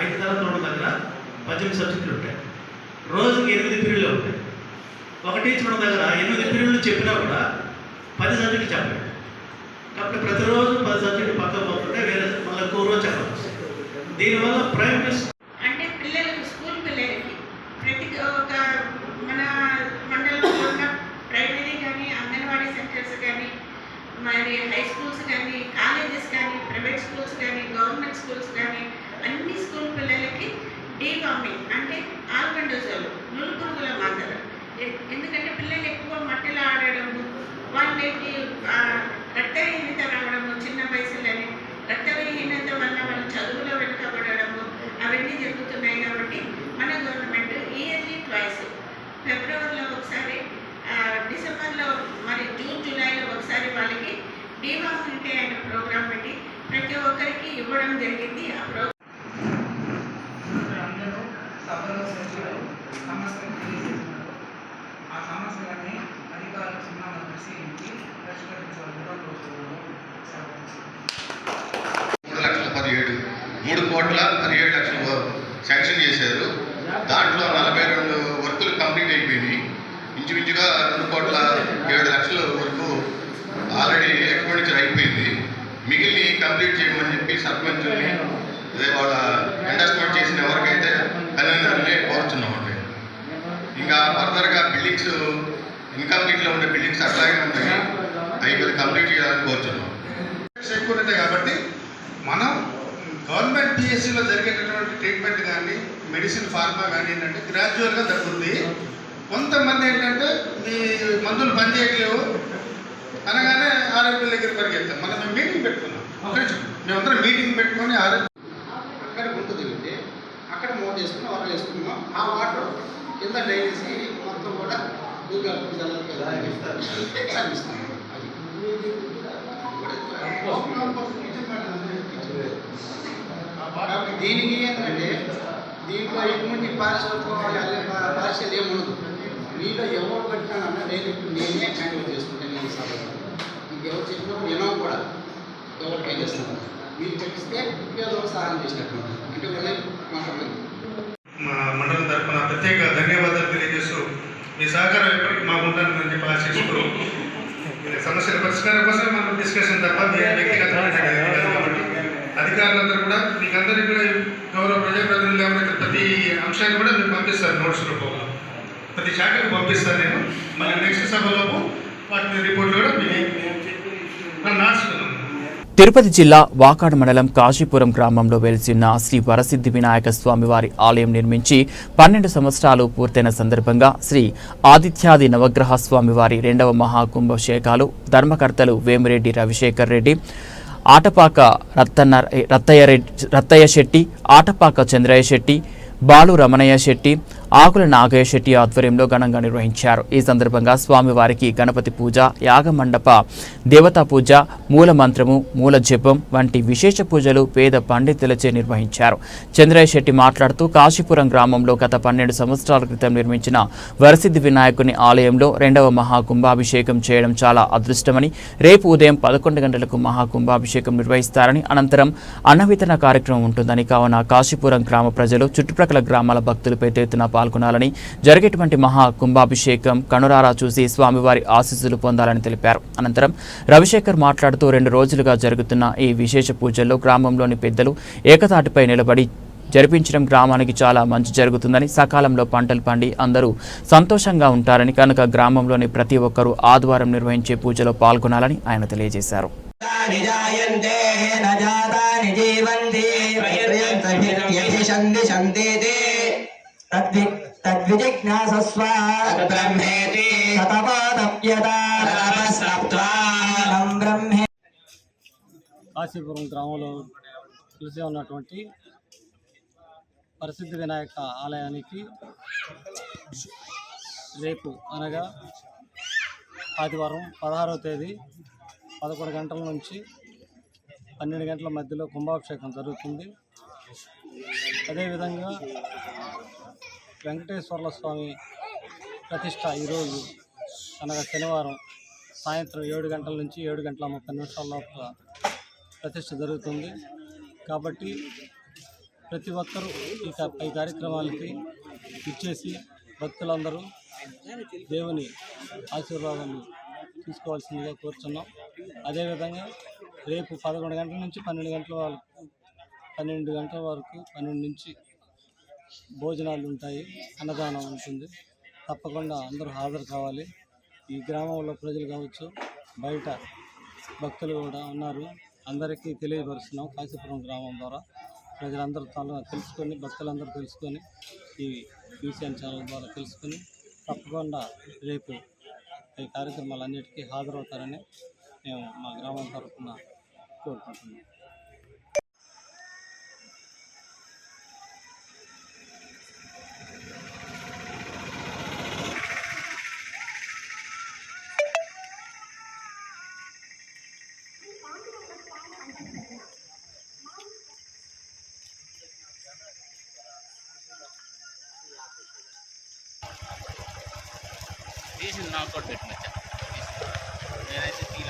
5 తరగతుల దగ్గర 18 సబ్జెక్టులు ఉంటాయి. రోజుకి 8 పీరియడ్లు ఉంటాయి. ఒక టీచర్ ఉన్న దగ్గర 8 పీరియడ్లు చెప్పినా కూడా 10 సబ్జెక్టులు చెప్పలేదు. కాబట్టి ప్రతిరోజు 10 సబ్జెక్టులు పక్కన పోతుంటే వేరే మళ్ళీ ఇంకో రోజు చెప్పాలి. దీనివల్ల ప్రైమరీ అంటే పిల్లలకి స్కూల్ పిల్లలకి ప్రతి ఒక మన మండలంలో ఉన్న ప్రైమరీ కానీ అంగన్వాడీ సెంటర్స్ కానీ మరి హై స్కూల్స్ కానీ కాలేజెస్ కానీ ప్రైవేట్ స్కూల్స్ కానీ గవర్నమెంట్ స్కూల్స్ కానీ అన్ని స్కూల్ పిల్లలకి డీవార్మింగ్ అంటే ఆల్బండోజోలు నులుపురుగుల మాత్ర. ఎందుకంటే పిల్లలు ఎక్కువ మట్టిలో ఆడడము, వాళ్ళకి రక్తహీనత రావడము, చిన్న వయసులోనే రక్తహీనత వల్ల వాళ్ళు చదువులో వెనుకబడము అవన్నీ జరుగుతున్నాయి. కాబట్టి మన గవర్నమెంట్ ఇయర్లీ ట్వైస్ ఫిబ్రవరిలో ఒకసారి, డిసెంబర్లో మరి జూన్ జూలైలో ఒకసారి వాళ్ళకి డీవార్మింగ్ అనే ప్రోగ్రామ్ పెట్టి ప్రతి ఒక్కరికి ఇవ్వడం జరిగింది. ఆ ప్రోగ్రామ్ ఆ సమస్యలన్నీ అధికారులు క్షుణ్ణంగా పరిశీలించి పరిష్కరించాలని 3,17,000 శాంక్షన్ చేశారు. దాంట్లో 42 వర్కులు కంప్లీట్ అయిపోయినాయి. ఇంచుమించుగా 2,07,00,000 వరకు ఆల్రెడీ ఎక్స్పెండిచర్ అయిపోయింది. మిగిలిన కంప్లీట్ చేయమని చెప్పి సర్పంచుల్ని అదే వాళ్ళ ఎండర్స్మెంట్ చేసిన ఎవరికైతే కన్వీనర్ని కోరుతున్నామండి. ఇంకా ఫర్దర్గా బిల్డింగ్స్ ఇన్కంప్లీట్లో ఉండే బిల్డింగ్స్ అట్లాగే ఉంటాయి, అవి కంప్లీట్ చేయాలని కోరుతున్నాం. ఎక్కువ ఉంటాయి కాబట్టి మనం గవర్నమెంట్ పిఎస్సిలో జరిగేటటువంటి ట్రీట్మెంట్ కానీ మెడిసిన్ ఫార్మా కానీ ఏంటంటే గ్రాడ్యువల్గా తగ్గుతుంది. కొంతమంది ఏంటంటే మీ మందులు పనిచేయట్లేవు అనగానే ఆరోగ్యం దగ్గర పరిగెత్తాం. మనం మేము మీటింగ్ పెట్టుకున్నాం. మేమందరం మీటింగ్ పెట్టుకొని ఆరోగ్యం అక్కడ గుంట దిగితే అక్కడ మోటర్ వేసుకుని వాటర్ వేసుకున్నాం. ఆ వాటర్ కింద డ్రైనేసి మొత్తం కూడా దీనికి ఏంటంటే దీంట్లో ఎటువంటి పార్షల్ ఏముండదు. మీలో ఎవరు పెట్టానన్నా డైరెక్ట్ నేనే హ్యాండిల్ చేసుకుంటాను. నేను సభలో ఇంకెవరు చెప్పినప్పుడు నేను కూడా ఎవరు పే చేస్తాను. మీరు చెప్పిస్తే ఏదో సహాయం చేసినట్టు అంటే మా మండలం తరఫున ప్రత్యేక ధన్యవాదాలు తెలియజేస్తూ మీ సహకారం ఎప్పటికీ మాకు ఉంటుందని చెప్పి చేసుకోరు. సమస్యల పరిష్కారం కోసం మనం డిస్కషన్ తప్ప వ్యక్తిగతమైన కాబట్టి అధికారులందరూ కూడా మీకు అందరికీ కూడా గౌరవ ప్రజాప్రతినిధులు ఎవరైతే ప్రతి అంశాన్ని కూడా మీరు పంపిస్తారు నోట్స్ రూపంలో ప్రతి శాఖకు పంపిస్తాను నేను. మళ్ళీ నెక్స్ట్ సభలోపు వాటి రిపోర్ట్లు కూడా మీకు నాచుకున్నాం. తిరుపతి జిల్లా వాకాడు మండలం కాశీపురం గ్రామంలో వెలిసిన శ్రీ వరసిద్ధి వినాయక స్వామివారి ఆలయం నిర్మించి 12 సంవత్సరాలు పూర్తయిన సందర్భంగా శ్రీ ఆదిత్యాది నవగ్రహ స్వామివారి 2వ మహాకుంభాభిషేకాలు ధర్మకర్తలు వేమిరెడ్డి రవిశేఖర్ రెడ్డి, ఆటపాక రత్తయ్య శెట్టి, ఆటపాక చంద్రయ్య శెట్టి, బాలు రమణయ్య శెట్టి, ఆకుల నాగయ్య శెట్టి ఆధ్వర్యంలో ఘనంగా నిర్వహించారు. ఈ సందర్భంగా స్వామివారికి గణపతి పూజ, యాగమండప దేవతా పూజ, మూల మంత్రము, మూల జపం వంటి విశేష పూజలు పేద పండితులచే నిర్వహించారు. చంద్రయ్య శెట్టి మాట్లాడుతూ కాశీపురం గ్రామంలో గత 12 సంవత్సరాల క్రితం నిర్మించిన వరసిద్ధి వినాయకుని ఆలయంలో 2వ మహాకుంభాభిషేకం చేయడం చాలా అదృష్టమని, రేపు ఉదయం 11 గంటలకు మహాకుంభాభిషేకం నిర్వహిస్తారని, అనంతరం అన్నవితరణ కార్యక్రమం ఉంటుందని, కావున కాశీపురం గ్రామ ప్రజలు చుట్టుప్రక్కల గ్రామాల భక్తులు పెద్ద ఎత్తున పాల్గొనాలని, జరిగేటువంటి మహా కుంభాభిషేకం కనురారా చూసి స్వామివారి ఆశీస్సులు పొందాలని తెలిపారు. అనంతరం రవిశేఖర్ మాట్లాడుతూ 2 రోజులుగా జరుగుతున్న ఈ విశేష పూజల్లో గ్రామంలోని పెద్దలు ఏకతాటిపై నిలబడి జరిపించడం గ్రామానికి చాలా మంచి జరుగుతుందని, సకాలంలో పంటలు పండి అందరూ సంతోషంగా ఉంటారని, కనుక గ్రామంలోని ప్రతి ఒక్కరూ ఆదివారం నిర్వహించే పూజలో పాల్గొనాలని ఆయన తెలియజేశారు. కాశీపురం గ్రామంలో కలిసి ఉన్నటువంటి వరసిద్ధి వినాయక ఆలయానికి రేపు అనగా ఆదివారం 16వ తేదీ 11 గంటల నుంచి 12 గంటల మధ్యలో కుంభాభిషేకం జరుగుతుంది. అదేవిధంగా వెంకటేశ్వర్ల స్వామి ప్రతిష్ట ఈరోజు అనగా శనివారం సాయంత్రం 7 గంటల నుంచి 7 గంటల 30 నిమిషాల లోపల ప్రతిష్ట జరుగుతుంది. కాబట్టి ప్రతి ఒక్కరూ ఈ కార్యక్రమాలకి ఇచ్చేసి భక్తులందరూ దేవుని ఆశీర్వాదాలు తీసుకోవాల్సిందిగా కోరుచున్నాం. అదేవిధంగా రేపు 11 గంటల నుంచి 12 గంటల వరకు 12 నుంచి భోజనాలు ఉంటాయి, అన్నదానం ఉంటుంది. తప్పకుండా అందరూ హాజరు కావాలి. ఈ గ్రామంలో ప్రజలు కావచ్చు, బయట భక్తులు కూడా ఉన్నారు. అందరికీ తెలియపరుస్తున్నాం. కాశీపురం గ్రామం ద్వారా ప్రజలందరూ తెలుసుకొని, భక్తులందరూ తెలుసుకొని, ఈ యూసీఎన్ ఛానల్ ద్వారా తెలుసుకొని తప్పకుండా రేపు ఈ కార్యక్రమాలన్నిటికీ హాజరవుతారని మేము మా గ్రామం తరఫున కోరుకుంటున్నాం. నాకౌట్ పెట్టిన నేనైతే తీల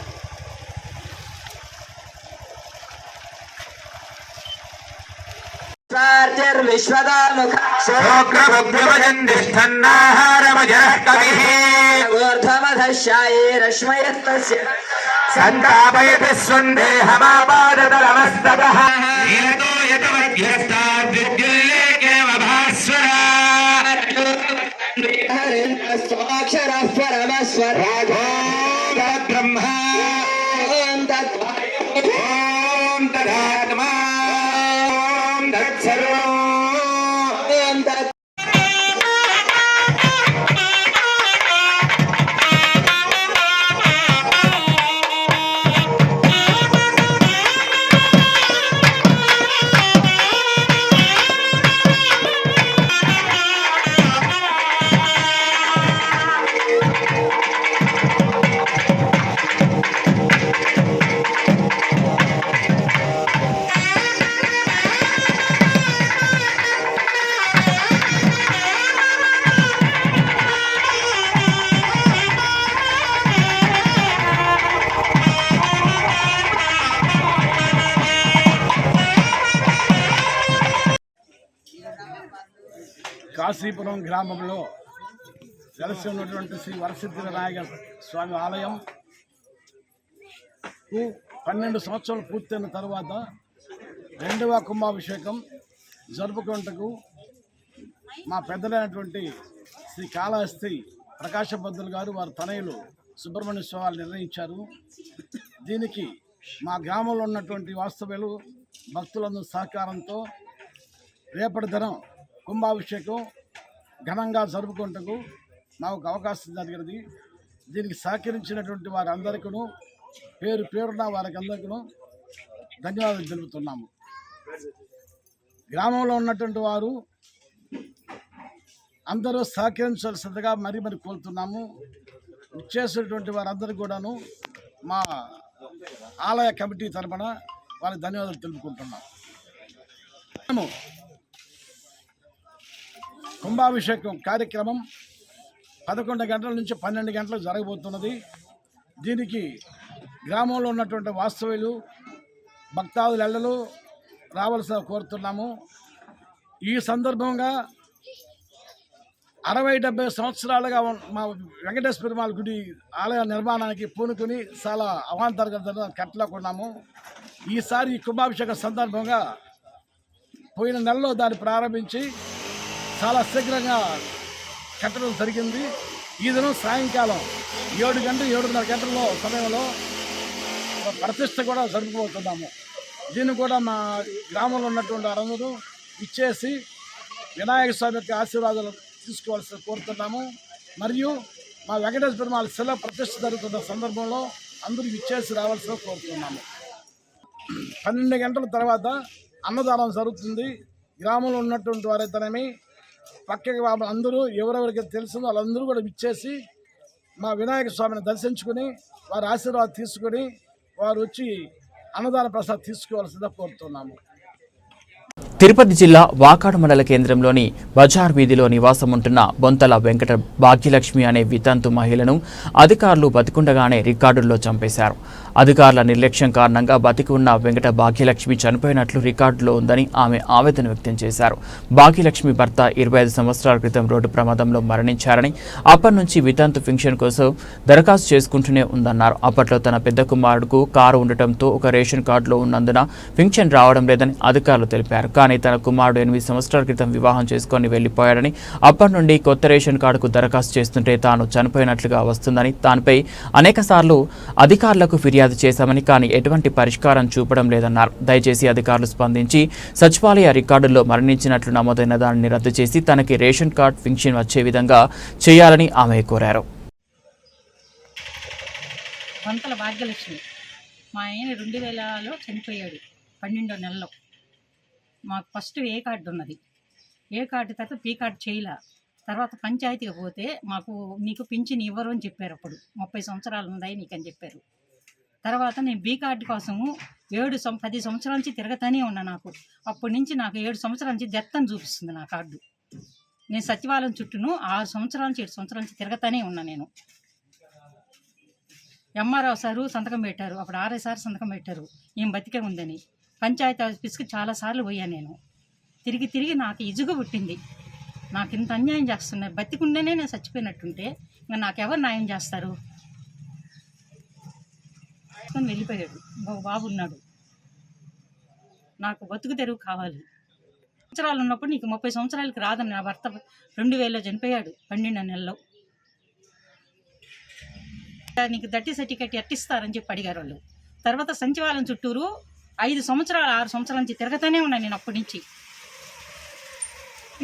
సంతాపయతి స్వందేహమాపాదతలమస్తతః నీలతో యతవద్యస్తాద్విద్యుల్లేకేవ భాస్వర బ్రహ్మ ఓం తదాత్మా ఓం తత్సర్వం ఓం తత్ కాశీపురం గ్రామంలో వెలసి ఉన్నటువంటి శ్రీ వరసిద్ధి వినాయక స్వామి ఆలయం 12 సంవత్సరాలు పూర్తయిన తర్వాత 2వ కుంభాభిషేకం జరుపుకుంటకు మా పెద్దలైనటువంటి శ్రీ కాళహస్తి ప్రకాశబద్దులు గారు వారి తనయులు సుబ్రహ్మణ్య స్వామి నిర్ణయించారు. దీనికి మా గ్రామంలో ఉన్నటువంటి వాస్తవ్యులు భక్తులందరూ సహకారంతో రేపటి దినం కుంభాభిషేకం ఘనంగా జరుపుకుంటకు మాకు అవకాశం జరిగినది. దీనికి సహకరించినటువంటి వారందరికీ పేరు పేరున వారికి అందరికీ ధన్యవాదాలు తెలుపుతున్నాము. గ్రామంలో ఉన్నటువంటి వారు అందరూ సహకరించాల్సిందిగా మరీ కోరుతున్నాము. చేసేటువంటి వారందరికీ కూడాను మా ఆలయ కమిటీ తరపున వారికి ధన్యవాదాలు తెలుపుకుంటున్నాం. కుంభాభిషేకం కార్యక్రమం 11 గంటల నుంచి 12 గంటలకు జరగబోతున్నది. దీనికి గ్రామంలో ఉన్నటువంటి వాస్తవ్యులు భక్తాదులు రావాల్సిన కోరుతున్నాము. ఈ సందర్భంగా 60-70 సంవత్సరాలుగా మా వెంకటేశ్వర పెరుమాళ్ గుడి ఆలయ నిర్మాణానికి పూనుకొని చాలా అవాంతరంగా కట్టలేకున్నాము. ఈసారి ఈ కుంభాభిషేక సందర్భంగా పోయిన నెలలో దాన్ని ప్రారంభించి చాలా శీఘ్రంగా కట్టడం జరిగింది. ఈ దినం సాయంకాలం 7:30 గంటల సమయంలో ప్రతిష్ట కూడా జరుపుకోబోతున్నాము. దీన్ని కూడా మా గ్రామంలో ఉన్నటువంటి వారందరూ ఇచ్చేసి వినాయక స్వామి యొక్క ఆశీర్వాదాలు తీసుకోవాల్సి కోరుతున్నాము. మరియు మా వెంకటేశ్వర పెరుమాళ్ శిల ప్రతిష్ట జరుగుతున్న సందర్భంలో అందరూ ఇచ్చేసి రావాల్సిన కోరుతున్నాము. 12 గంటల తర్వాత అన్నదానం జరుగుతుంది. గ్రామంలో ఉన్నటువంటి వారైతేనేమి పక్కకి అందరూ ఎవరెవరికి తెలుస్తుందో వాళ్ళందరూ కూడా ఇచ్చేసి మా వినాయక స్వామిని దర్శించుకుని వారి ఆశీర్వాదం తీసుకుని వారు వచ్చి అన్నదాన ప్రసాదం తీసుకోవాల్సిందిగా కోరుతున్నాము. తిరుపతి జిల్లా వాకాడు మండల కేంద్రంలోని బజార్ వీధిలో నివాసం ఉంటున్న బొంతల వెంకట భాగ్యలక్ష్మి అనే వితంతు మహిళను అధికారులు బతికుండగానే రికార్డుల్లో చంపేశారు. అధికారుల నిర్లక్ష్యం కారణంగా బతికి ఉన్న వెంకట భాగ్యలక్ష్మి చనిపోయినట్లు రికార్డులో ఉందని ఆమె ఆవేదన వ్యక్తం చేశారు. భాగ్యలక్ష్మి భర్త 25 సంవత్సరాల క్రితం రోడ్డు ప్రమాదంలో మరణించారని, అప్పటి నుంచి వితంతు పెన్షన్ కోసం దరఖాస్తు చేసుకుంటూనే ఉందన్నారు. అప్పట్లో తన పెద్ద కుమారుడుకు కారు ఉండటంతో ఒక రేషన్ కార్డులో ఉన్నందున పెన్షన్ రావడం లేదని అధికారులు తెలిపారు. కానీ తన కుమారుడు 8 సంవత్సరాల క్రితం వివాహం చేసుకొని వెళ్లిపోయాడని, అప్పటి నుండి కొత్త రేషన్ కార్డుకు దరఖాస్తు చేస్తుంటే తాను చనిపోయినట్లుగా వస్తుందని, దానిపై అనేకసార్లు అధికారులకు ఫిర్యాదు చేశామని, కానీ ఎటువంటి పరిష్కారం చూపడం లేదన్నారు. దయచేసి అధికారులు స్పందించి సచివాలయ రికార్డుల్లో మరణించినట్లు నమోదైన దానిని రద్దు చేసి తనకి రేషన్ కార్డు పెన్షన్ వచ్చే విధంగా చేయాలని ఆమె కోరారు. వంతల భాగ్యలక్ష్మి మా ఆయన 2000లో చనిపోయాడు. 12వ నెలలో మాకు ఫస్ట్ ఏ కార్డు ఉన్నది. ఏ కార్డు తర్వాత పీ కార్డు చేయలే. తర్వాత పంచాయతీకి పోతే మాకు నీకు పింఛన్ ఇవ్వరు అని చెప్పారు. అప్పుడు 30 సంవత్సరాలు ఉన్నాయి నీకని చెప్పారు. తర్వాత నేను బీ కార్డు కోసము 10 సంవత్సరాల నుంచి తిరగతానే ఉన్నా. నాకు అప్పటి నుంచి నాకు 7 సంవత్సరాల నుంచి దత్తని చూపిస్తుంది నా కార్డు. నేను సచివాలయం చుట్టూను 6 సంవత్సరాల నుంచి 7 సంవత్సరాల నుంచి తిరగతానే ఉన్నా. నేను ఎంఆర్ఓ సారు సంతకం పెట్టారు. అప్పుడు ఆర్ఐ సార్ సంతకం పెట్టారు ఏం బతికే ఉందని. పంచాయతీ ఆఫీస్కి చాలాసార్లు పోయా. నేను తిరిగి నాకు ఇజుగు పుట్టింది. నాకు ఇంత అన్యాయం చేస్తున్నారు. బతికుండేనే నేను చచ్చిపోయినట్టుంటే ఇంకా నాకెవరు న్యాయం చేస్తారు? వెళ్ళిపోయాడు. ఒక బాబు ఉన్నాడు. నాకు బతుకు తెరువు కావాలి. సంవత్సరాలు ఉన్నప్పుడు నీకు 30 సంవత్సరాలకి రాదని నా భర్త 2000లో చనిపోయాడు. 12వ నెలలో నీకు దట్టి సర్టిఫికేట్ ఎట్టిస్తారని చెప్పి అడిగారు వాళ్ళు. తర్వాత సచివాలయం చుట్టూరు 5 సంవత్సరాలు 6 సంవత్సరాల నుంచి తిరగతానే ఉన్నాను నేను. అప్పటి నుంచి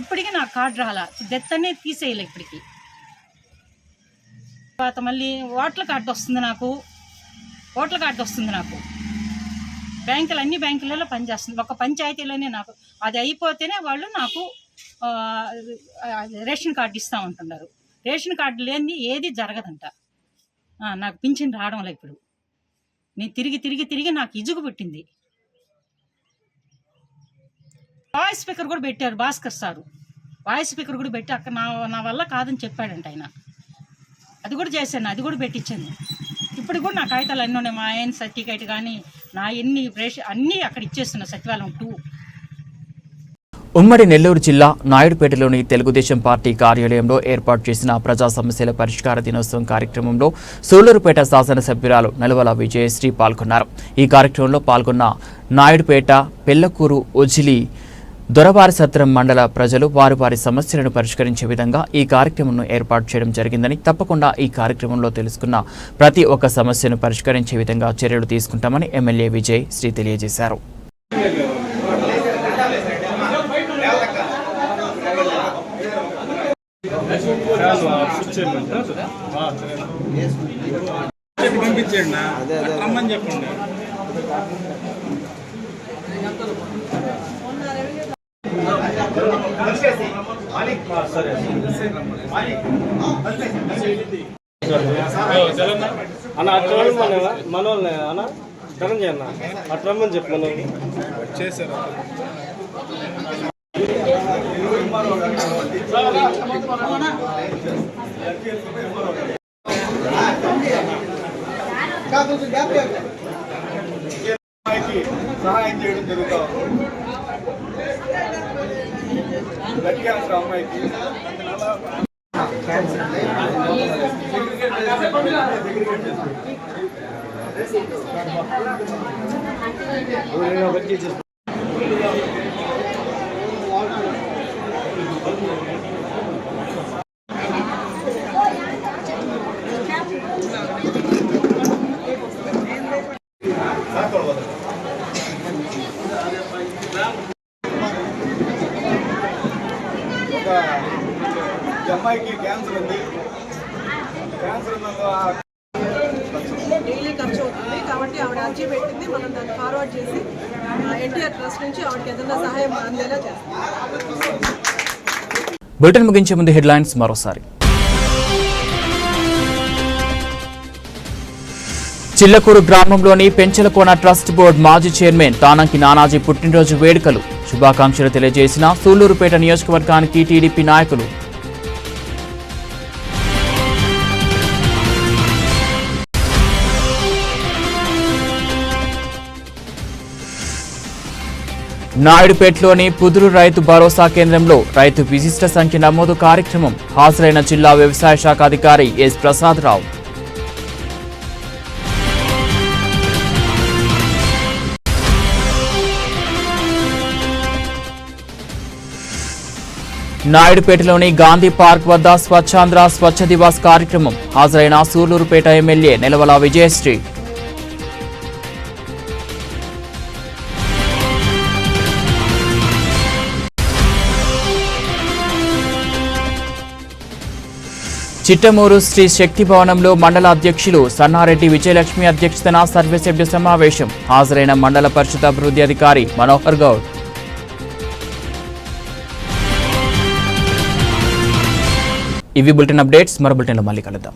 ఇప్పటికీ నాకు కార్డు రాలా. డెత్ అనేది తీసేయాలి ఇప్పటికి. తర్వాత మళ్ళీ ఓట్ల కార్డు వస్తుంది నాకు. బ్యాంకులు అన్ని బ్యాంకులలో పనిచేస్తుంది. ఒక పంచాయతీలోనే నాకు అది అయిపోతేనే వాళ్ళు నాకు రేషన్ కార్డు ఇస్తూ ఉంటున్నారు. రేషన్ కార్డు లేని ఏది జరగదంట. నాకు పింఛన్ రావడం లేదు. ఇప్పుడు నేను తిరిగి నాకు ఇజుగు పుట్టింది. వాయిస్ స్పీకర్ కూడా పెట్టారు భాస్కర్ సారు. వాయిస్ స్పీకర్ కూడా పెట్టి అక్కడ నా వల్ల కాదని చెప్పాడంట ఆయన. అది కూడా చేశాను, అది కూడా పెట్టించాను. ఇప్పుడు కూడా నా కాగితాలు అన్నీ ఉన్నాయి. మా ఆయన సర్టిఫికేట్ కానీ నా ఎన్ని అన్నీ అక్కడ ఇచ్చేస్తున్నా సచివాలయం 2. ఉమ్మడి నెల్లూరు జిల్లా నాయుడుపేటలోని తెలుగుదేశం పార్టీ కార్యాలయంలో ఏర్పాటు చేసిన ప్రజా సమస్యల పరిష్కార దినోత్సవం కార్యక్రమంలో సూళ్లూరుపేట శాసనసభ్యురాలు నలువల విజయశ్రీ పాల్గొన్నారు. ఈ కార్యక్రమంలో పాల్గొన్న నాయుడుపేట, పెళ్లకూరు, ఉజిలి, దొరవారి సత్రం మండల ప్రజలు వారి సమస్యలను పరిష్కరించే విధంగా ఈ కార్యక్రమంను ఏర్పాటు చేయడం జరిగిందని, తప్పకుండా ఈ కార్యక్రమంలో తెలుసుకున్న ప్రతి ఒక్క సమస్యను పరిష్కరించే విధంగా చర్యలు తీసుకుంటామని ఎమ్మెల్యే విజయశ్రీ తెలియజేశారు. అన్న అట్లా మనోళ్ళని అన్న ధనంజయ అన్న అట్రమ్మని చెప్పు మనోళ్ళు చేశారు. సహాయం చేయడం జరుగుతా అమ్మాయికి అమ్మాయికి క్యాన్సర్ ఉంది. క్యాన్సర్ డైలీ ఖర్చు అవుతుంది కాబట్టి ఆవిడ అర్జీ పెట్టింది. మనం దాన్ని ఫార్వర్డ్ చేసి ఎన్టీఆర్ ట్రస్ట్ నుంచి ఆవిడకి ఏదైనా సహాయం అందేలా చేస్తాం. బులెటిన్ ముగించే ముందు హెడ్లైన్స్ మరోసారి. చిల్లకూరు గ్రామంలోని పెంచలకోన ట్రస్ట్ బోర్డు మాజీ చైర్మన్ తానంకి నానాజీ పుట్టినరోజు వేడుకలు శుభాకాంక్షలు తెలియజేసిన సూళ్లూరుపేట నియోజకవర్గానికి టీడీపీ నాయకులు. నాయుడుపేటలోని పుదురు రైతు భరోసా కేంద్రంలో రైతు విశిష్ట సంఖ్య నమోదు కార్యక్రమం హాజరైన జిల్లా వ్యవసాయ శాఖ అధికారి ఎస్ ప్రసాదరావు. నాయుడుపేటలోని గాంధీ పార్క్ వద్ద స్వచ్ఛాంధ్ర స్వచ్ఛ దివాస్ కార్యక్రమం హాజరైన సూళ్లూరుపేట ఎమ్మెల్యే నలువల విజయశ్రీ. చిట్టమూరు శ్రీ శక్తి భవనంలో మండల అధ్యక్షులు సన్నారెడ్డి విజయలక్ష్మి అధ్యక్షతన సర్వసభ్య సమావేశం హాజరైన మండల పరిషత్ అభివృద్ధి అధికారి మనోహర్ గౌడ్. ఇవి బులెటిన్ అప్డేట్స్. మరో బులెటిన్లో మళ్ళీ కలుద్దాం.